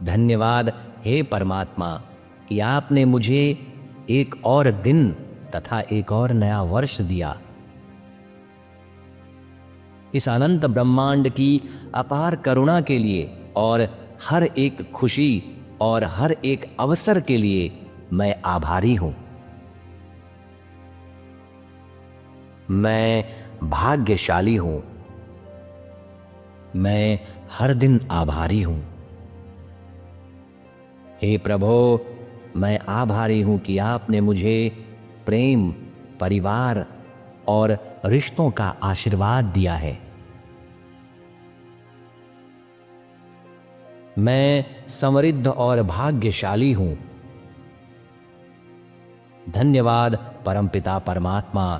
धन्यवाद हे परमात्मा कि आपने मुझे एक और दिन तथा एक और नया वर्ष दिया। इस अनंत ब्रह्मांड की अपार करुणा के लिए और हर एक खुशी और हर एक अवसर के लिए मैं आभारी हूं। मैं भाग्यशाली हूं। मैं हर दिन आभारी हूं। हे प्रभो, मैं आभारी हूं कि आपने मुझे प्रेम, परिवार और रिश्तों का आशीर्वाद दिया है। मैं समृद्ध और भाग्यशाली हूं। धन्यवाद परमपिता परमात्मा,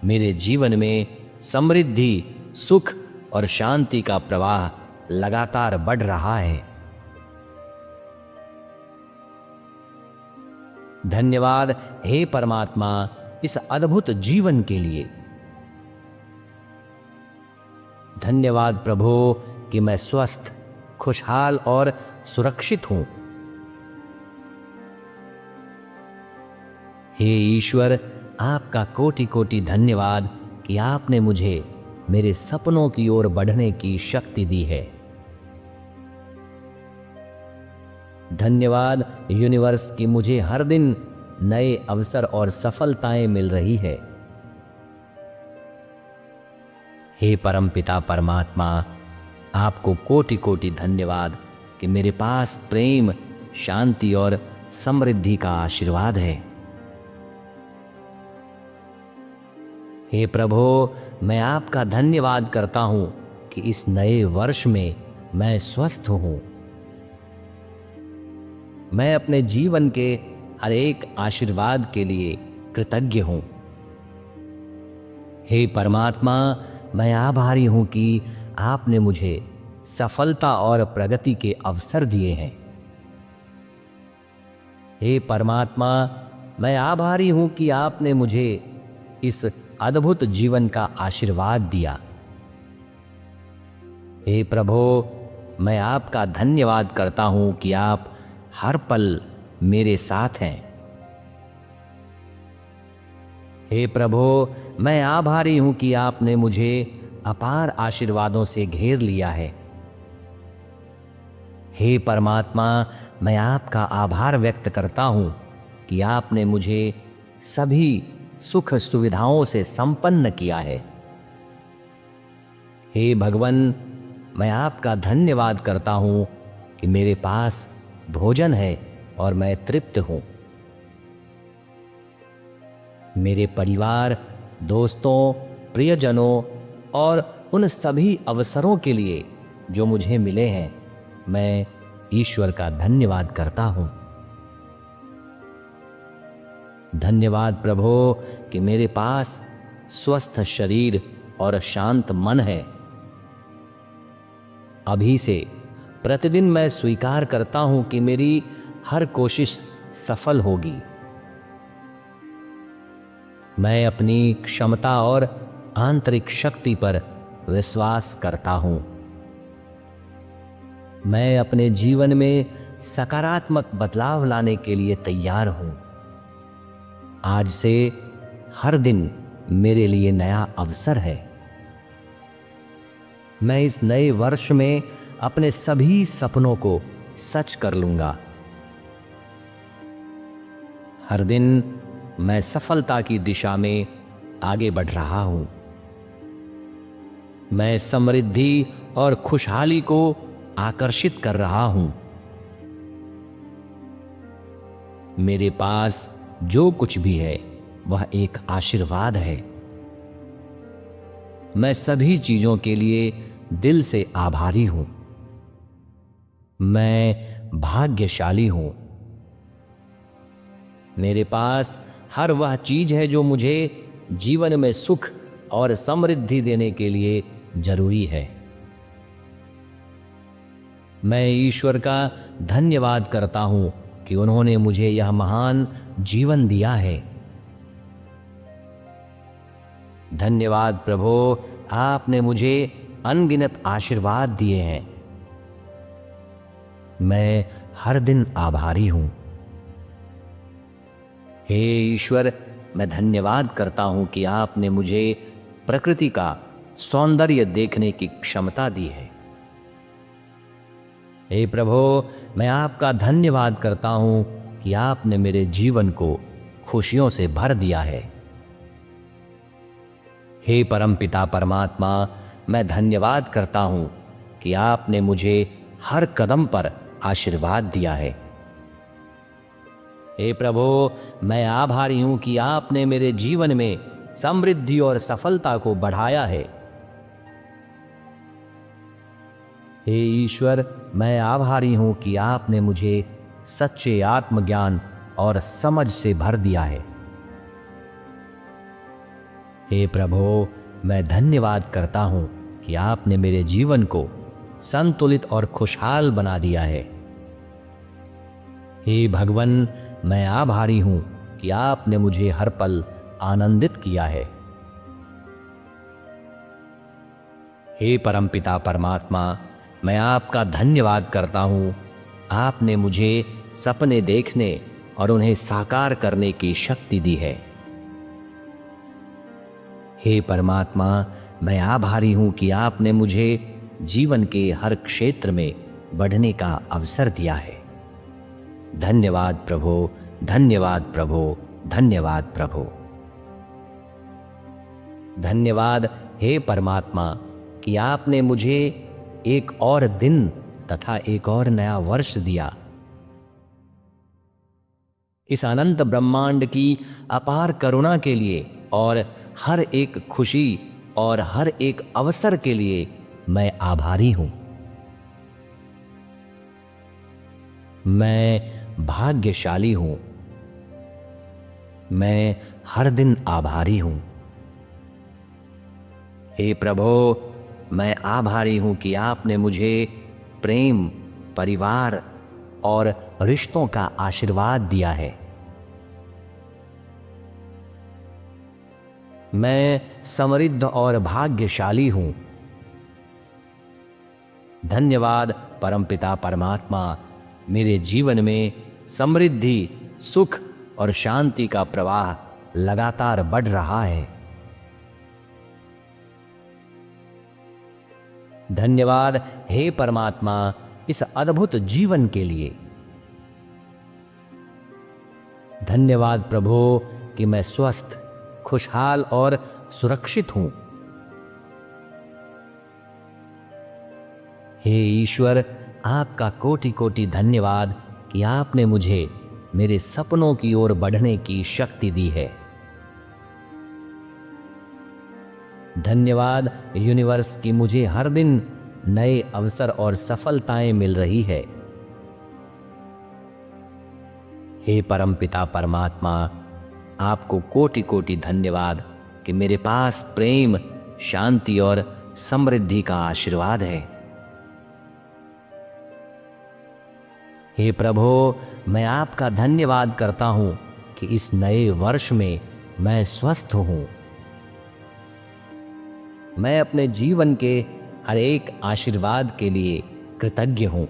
मेरे जीवन में समृद्धि, सुख और शांति का प्रवाह लगातार बढ़ रहा है। धन्यवाद हे परमात्मा इस अद्भुत जीवन के लिए। धन्यवाद प्रभु कि मैं स्वस्थ, खुशहाल और सुरक्षित हूं। हे ईश्वर, आपका कोटि कोटि धन्यवाद कि आपने मुझे मेरे सपनों की ओर बढ़ने की शक्ति दी है। धन्यवाद यूनिवर्स कि मुझे हर दिन नए अवसर और सफलताएं मिल रही है। हे परमपिता परमात्मा, आपको कोटि कोटि धन्यवाद कि मेरे पास प्रेम, शांति और समृद्धि का आशीर्वाद है। हे प्रभु, मैं आपका धन्यवाद करता हूं कि इस नए वर्ष में मैं स्वस्थ हूं। मैं अपने जीवन के हर एक आशीर्वाद के लिए कृतज्ञ हूं। हे परमात्मा, मैं आभारी हूं कि आपने मुझे सफलता और प्रगति के अवसर दिए हैं। हे परमात्मा, मैं आभारी हूं कि आपने मुझे इस अद्भुत जीवन का आशीर्वाद दिया। हे प्रभु, मैं आपका धन्यवाद करता हूं कि आप हर पल मेरे साथ हैं। हे प्रभु, मैं आभारी हूं कि आपने मुझे अपार आशीर्वादों से घेर लिया है। हे परमात्मा, मैं आपका आभार व्यक्त करता हूं कि आपने मुझे सभी सुख सुविधाओं से संपन्न किया है। हे भगवन, मैं आपका धन्यवाद करता हूं कि मेरे पास भोजन है और मैं तृप्त हूं। मेरे परिवार, दोस्तों, प्रियजनों और उन सभी अवसरों के लिए जो मुझे मिले हैं, मैं ईश्वर का धन्यवाद करता हूं। धन्यवाद प्रभु कि मेरे पास स्वस्थ शरीर और शांत मन है। अभी से प्रतिदिन मैं स्वीकार करता हूं कि मेरी हर कोशिश सफल होगी। मैं अपनी क्षमता और आंतरिक शक्ति पर विश्वास करता हूं। मैं अपने जीवन में सकारात्मक बदलाव लाने के लिए तैयार हूं। आज से हर दिन मेरे लिए नया अवसर है। मैं इस नए वर्ष में अपने सभी सपनों को सच कर लूंगा। हर दिन मैं सफलता की दिशा में आगे बढ़ रहा हूं। मैं समृद्धि और खुशहाली को आकर्षित कर रहा हूं। मेरे पास जो कुछ भी है वह एक आशीर्वाद है। मैं सभी चीजों के लिए दिल से आभारी हूं। मैं भाग्यशाली हूं। मेरे पास हर वह चीज है जो मुझे जीवन में सुख और समृद्धि देने के लिए जरूरी है। मैं ईश्वर का धन्यवाद करता हूं कि उन्होंने मुझे यह महान जीवन दिया है। धन्यवाद प्रभु, आपने मुझे अनगिनत आशीर्वाद दिए हैं। मैं हर दिन आभारी हूं। हे ईश्वर, मैं धन्यवाद करता हूं कि आपने मुझे प्रकृति का सौंदर्य देखने की क्षमता दी है। हे प्रभु, मैं आपका धन्यवाद करता हूं कि आपने मेरे जीवन को खुशियों से भर दिया है। हे परमपिता परमात्मा, मैं धन्यवाद करता हूं कि आपने मुझे हर कदम पर आशीर्वाद दिया है। हे प्रभु, मैं आभारी हूं कि आपने मेरे जीवन में समृद्धि और सफलता को बढ़ाया है। हे ईश्वर, मैं आभारी हूं कि आपने मुझे सच्चे आत्मज्ञान और समझ से भर दिया है। हे प्रभु, मैं धन्यवाद करता हूं कि आपने मेरे जीवन को संतुलित और खुशहाल बना दिया है। हे भगवान, मैं आभारी हूं कि आपने मुझे हर पल आनंदित किया है। हे परमपिता परमात्मा, मैं आपका धन्यवाद करता हूं, आपने मुझे सपने देखने और उन्हें साकार करने की शक्ति दी है। हे परमात्मा, मैं आभारी हूं कि आपने मुझे जीवन के हर क्षेत्र में बढ़ने का अवसर दिया है। धन्यवाद प्रभु, धन्यवाद प्रभु, धन्यवाद प्रभु। धन्यवाद हे परमात्मा कि आपने मुझे एक और दिन तथा एक और नया वर्ष दिया। इस अनंत ब्रह्मांड की अपार करुणा के लिए और हर एक खुशी और हर एक अवसर के लिए मैं आभारी हूं। मैं भाग्यशाली हूं। मैं हर दिन आभारी हूं। हे प्रभु, मैं आभारी हूं कि आपने मुझे प्रेम, परिवार और रिश्तों का आशीर्वाद दिया है। मैं समृद्ध और भाग्यशाली हूं। धन्यवाद परमपिता परमात्मा, मेरे जीवन में समृद्धि, सुख और शांति का प्रवाह लगातार बढ़ रहा है। धन्यवाद हे परमात्मा इस अद्भुत जीवन के लिए। धन्यवाद प्रभु कि मैं स्वस्थ, खुशहाल और सुरक्षित हूं। हे ईश्वर, आपका कोटि कोटि धन्यवाद कि आपने मुझे मेरे सपनों की ओर बढ़ने की शक्ति दी है। धन्यवाद यूनिवर्स की मुझे हर दिन नए अवसर और सफलताएं मिल रही है। हे परमपिता परमात्मा, आपको कोटि कोटि धन्यवाद कि मेरे पास प्रेम, शांति और समृद्धि का आशीर्वाद है। हे प्रभु, मैं आपका धन्यवाद करता हूं कि इस नए वर्ष में मैं स्वस्थ हूं। मैं अपने जीवन के हर एक आशीर्वाद के लिए कृतज्ञ हूं।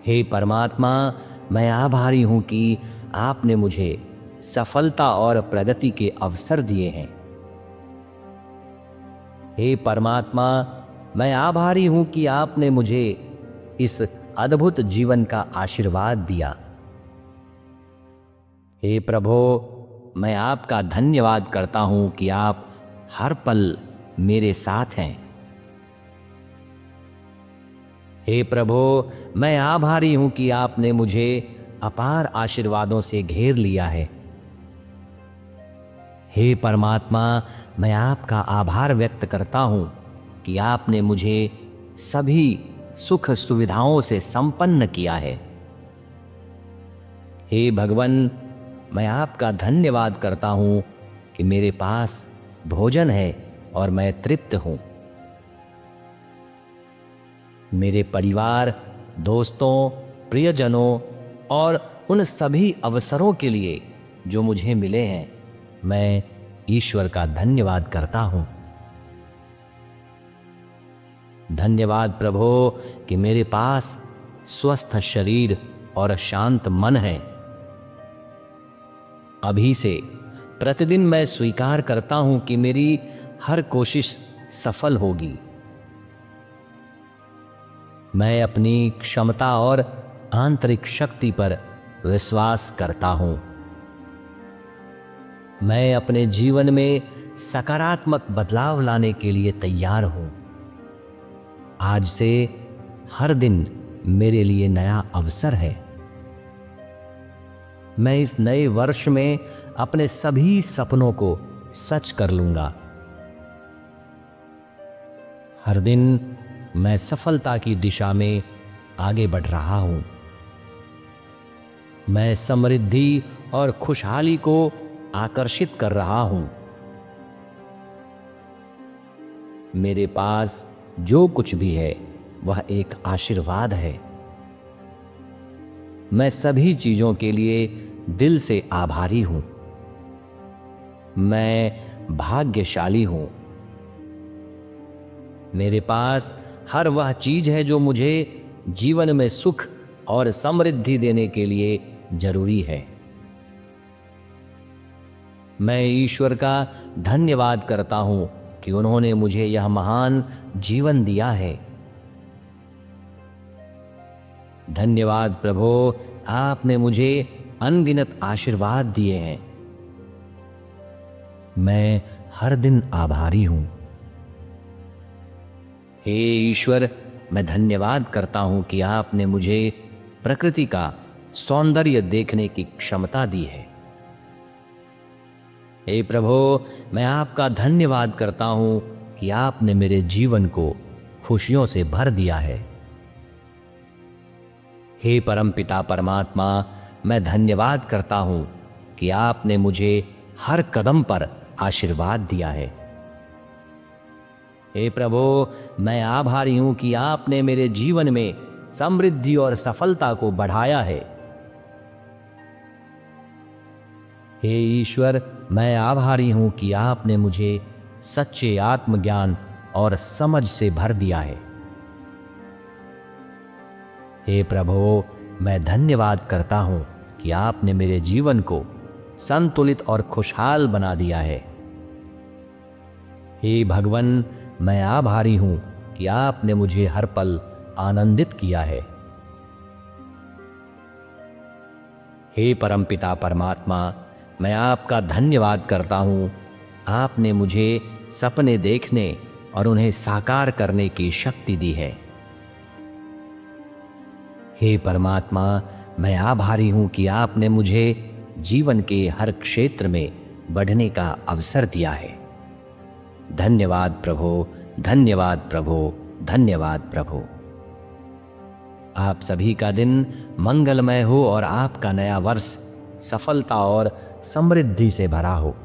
हे परमात्मा, मैं आभारी हूं कि आपने मुझे सफलता और प्रगति के अवसर दिए हैं। हे परमात्मा, मैं आभारी हूं कि आपने मुझे इस अद्भुत जीवन का आशीर्वाद दिया। हे प्रभु, मैं आपका धन्यवाद करता हूं कि आप हर पल मेरे साथ हैं। हे प्रभु, मैं आभारी हूं कि आपने मुझे अपार आशीर्वादों से घेर लिया है। हे परमात्मा, मैं आपका आभार व्यक्त करता हूं कि आपने मुझे सभी सुख सुविधाओं से संपन्न किया है। हे भगवान, मैं आपका धन्यवाद करता हूं कि मेरे पास भोजन है और मैं तृप्त हूं। मेरे परिवार, दोस्तों, प्रियजनों और उन सभी अवसरों के लिए जो मुझे मिले हैं, मैं ईश्वर का धन्यवाद करता हूं। धन्यवाद प्रभो कि मेरे पास स्वस्थ शरीर और शांत मन है। अभी से प्रतिदिन मैं स्वीकार करता हूं कि मेरी हर कोशिश सफल होगी। मैं अपनी क्षमता और आंतरिक शक्ति पर विश्वास करता हूं। मैं अपने जीवन में सकारात्मक बदलाव लाने के लिए तैयार हूं। आज से हर दिन मेरे लिए नया अवसर है। मैं इस नए वर्ष में अपने सभी सपनों को सच कर लूंगा। हर दिन मैं सफलता की दिशा में आगे बढ़ रहा हूं। मैं समृद्धि और खुशहाली को आकर्षित कर रहा हूं। मेरे पास जो कुछ भी है वह एक आशीर्वाद है। मैं सभी चीजों के लिए दिल से आभारी हूं। मैं भाग्यशाली हूं। मेरे पास हर वह चीज है जो मुझे जीवन में सुख और समृद्धि देने के लिए जरूरी है। मैं ईश्वर का धन्यवाद करता हूं कि उन्होंने मुझे यह महान जीवन दिया है। धन्यवाद प्रभु, आपने मुझे अनगिनत आशीर्वाद दिए हैं। मैं हर दिन आभारी हूं। हे ईश्वर, मैं धन्यवाद करता हूं कि आपने मुझे प्रकृति का सौंदर्य देखने की क्षमता दी है। हे प्रभु, मैं आपका धन्यवाद करता हूं कि आपने मेरे जीवन को खुशियों से भर दिया है। हे परमपिता परमात्मा, मैं धन्यवाद करता हूं कि आपने मुझे हर कदम पर आशीर्वाद दिया है। हे प्रभु, मैं आभारी हूं कि आपने मेरे जीवन में समृद्धि और सफलता को बढ़ाया है। हे ईश्वर, मैं आभारी हूं कि आपने मुझे सच्चे आत्मज्ञान और समझ से भर दिया है। हे प्रभु, मैं धन्यवाद करता हूं कि आपने मेरे जीवन को संतुलित और खुशहाल बना दिया है। हे भगवान, मैं आभारी हूं कि आपने मुझे हर पल आनंदित किया है। हे परमपिता परमात्मा, मैं आपका धन्यवाद करता हूं, आपने मुझे सपने देखने और उन्हें साकार करने की शक्ति दी है। हे परमात्मा, मैं आभारी हूं कि आपने मुझे जीवन के हर क्षेत्र में बढ़ने का अवसर दिया है। धन्यवाद प्रभु, धन्यवाद प्रभु, धन्यवाद प्रभु। आप सभी का दिन मंगलमय हो और आपका नया वर्ष सफलता और समृद्धि से भरा हो।